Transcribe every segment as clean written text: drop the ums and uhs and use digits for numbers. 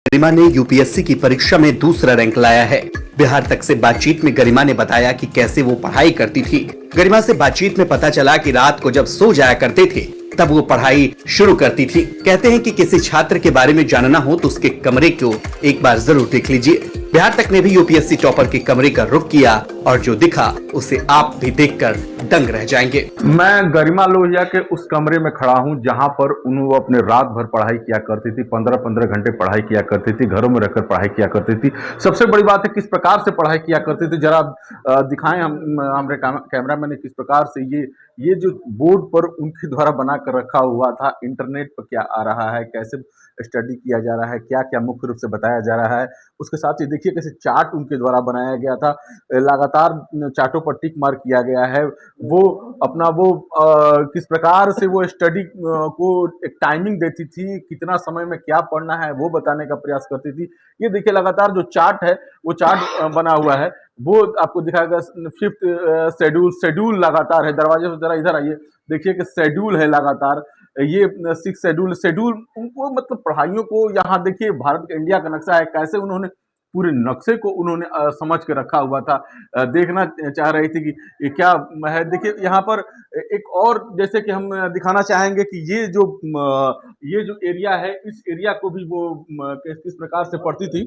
गरिमा ने यूपीएससी की परीक्षा में दूसरा रैंक लाया है। बिहार तक से बातचीत में गरिमा ने बताया कि कैसे वो पढ़ाई करती थी। गरिमा से बातचीत में पता चला कि रात को जब सो जाया करते थे तब वो पढ़ाई शुरू करती थी। कहते हैं कि किसी छात्र के बारे में जानना हो तो उसके कमरे को एक बार जरूर देख लीजिए। बिहार तक ने भी यूपीएससी टॉपर के कमरे का रुख किया और जो दिखा उसे आप भी देखकर दंग रह जाएंगे। मैं गरिमा लोहिया के उस कमरे में खड़ा हूं जहां पर वो अपने रात भर पढ़ाई किया करती थी, 15-15 घंटे पढ़ाई किया करती थी, घरों में रहकर पढ़ाई किया करती थी। सबसे बड़ी बात है किस प्रकार से पढ़ाई किया करती थी, जरा दिखाएं हम हमारे कैमरामैन ने किस प्रकार से ये जो बोर्ड पर उनके द्वारा बना कर रखा हुआ था, इंटरनेट पर क्या आ रहा है, कैसे स्टडी किया जा रहा है, क्या क्या मुख्य रूप से बताया जा रहा है। उसके साथ ही देखिए कैसे चार्ट उनके द्वारा बनाया गया था, लगातार चार्टों पर टिक मार्क किया गया है। वो अपना किस प्रकार से वो स्टडी को एक टाइमिंग देती थी, कितना समय में क्या पढ़ना है वो बताने का प्रयास करती थी। ये देखिए लगातार जो चार्ट है वो चार्ट बना हुआ है, वो आपको दिखाएगा। फिफ्थ शेड्यूल लगातार है। दरवाजे से जरा इधर आइए, देखिए कि शेड्यूल है लगातार। ये सिक्स शेड्यूल उनको मतलब पढ़ाइयों को यहाँ देखिए भारत का इंडिया का नक्शा है, कैसे उन्होंने पूरे नक्शे को उन्होंने समझ के रखा हुआ था। देखना चाह रही थी कि ये क्या है। देखिए यहाँ पर एक और जैसे कि हम दिखाना चाहेंगे कि ये जो एरिया है, इस एरिया को भी वो किस प्रकार से पढ़ती थी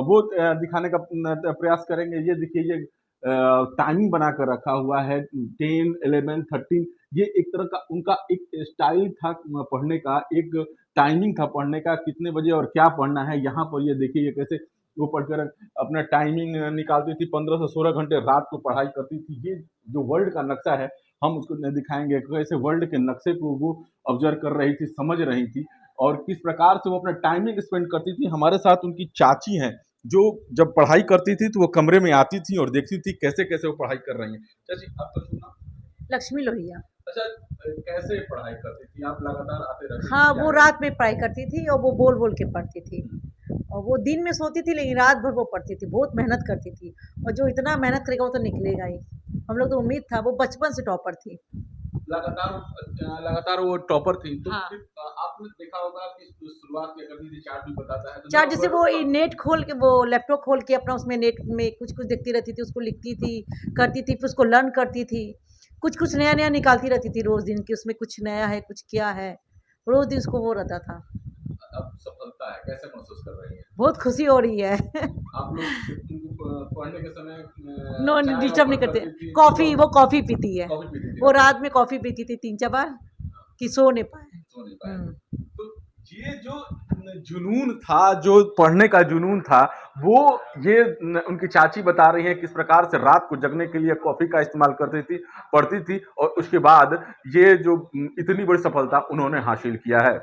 वो दिखाने का प्रयास करेंगे। ये देखिए ये टाइमिंग बनाकर रखा हुआ है, 10, 11, 13। ये एक तरह का उनका एक स्टाइल था पढ़ने का, एक टाइमिंग था पढ़ने का, कितने बजे और क्या पढ़ना है। यहाँ पर ये देखिए ये कैसे वो पढ़कर अपना टाइमिंग निकालती थी, 15 से 16 घंटे रात को पढ़ाई करती थी। ये जो वर्ल्ड का नक्शा है हम उसको दिखाएंगे, कैसे वर्ल्ड के नक्शे को वो ऑब्जर्व कर रही थी, समझ रही थी और किस प्रकार से वो अपना टाइमिंग स्पेंड करती थी। हमारे साथ उनकी चाची हैं जो जब पढ़ाई करती थी तो वो कमरे में आती थी और देखती थी कैसे कैसे वो पढ़ाई कर रही हैं। चाची आपका शुभ नाम? लक्ष्मी लोहिया। अच्छा, कैसे पढ़ाई करती थी आप? लगातार आते रहते हाँ, थे? वो रात में पढ़ाई करती थी और वो बोल-बोल के पढ़ती थी। और वो दिन में सोती थी लेकिन रात भर वो पढ़ती थी, बहुत मेहनत करती थी और जो इतना मेहनत करेगा वो तो निकलेगा ही। हम लोग तो उम्मीद था, वो बचपन से टॉपर थी। लगातार वो टॉपर थी तो हाँ। फिर आपने देखा होगा कि शुरुआत क्या करती थी, चार्ट भी बताता है तो चार जैसे वो नेट खोल के वो लैपटॉप खोल के अपना उसमें नेट में कुछ-कुछ देखती रहती थी, उसको लिखती थी, करती थी, फिर उसको लर्न करती थी। कुछ-कुछ नया-नया निकालती रहती थी रोज़ दिन की, उसमें कुछ नया है, कुछ क्या है। रोज़ दिन उसको वो रहता था। अब सफलता है, कैसे महसूस कर रही हैं? बहुत खुशी हो रही है। आप लोग उनको पढ़ने के समय नो चाय डिस्टर्ब नहीं ऑफर करते। करती थी? कॉफ़ी वो कॉफ़ी पीती है। कॉफी पीती थी? वो रात में कॉफ़ी पीती थी 3-4 बार कि सो नहीं पाए। सो नहीं पाए। हुँ। तो ये जो जुनून था, जो पढ़ने का जुनून था, वो ये उनकी चाची बता रही हैं किस प्रकार से रात को जगने के लिए कॉफ़ी का इस्तेमाल करती थी, पढ़ती थी और उसके बाद ये जो इतनी बड़ी सफलता उन्होंने हासिल किया है।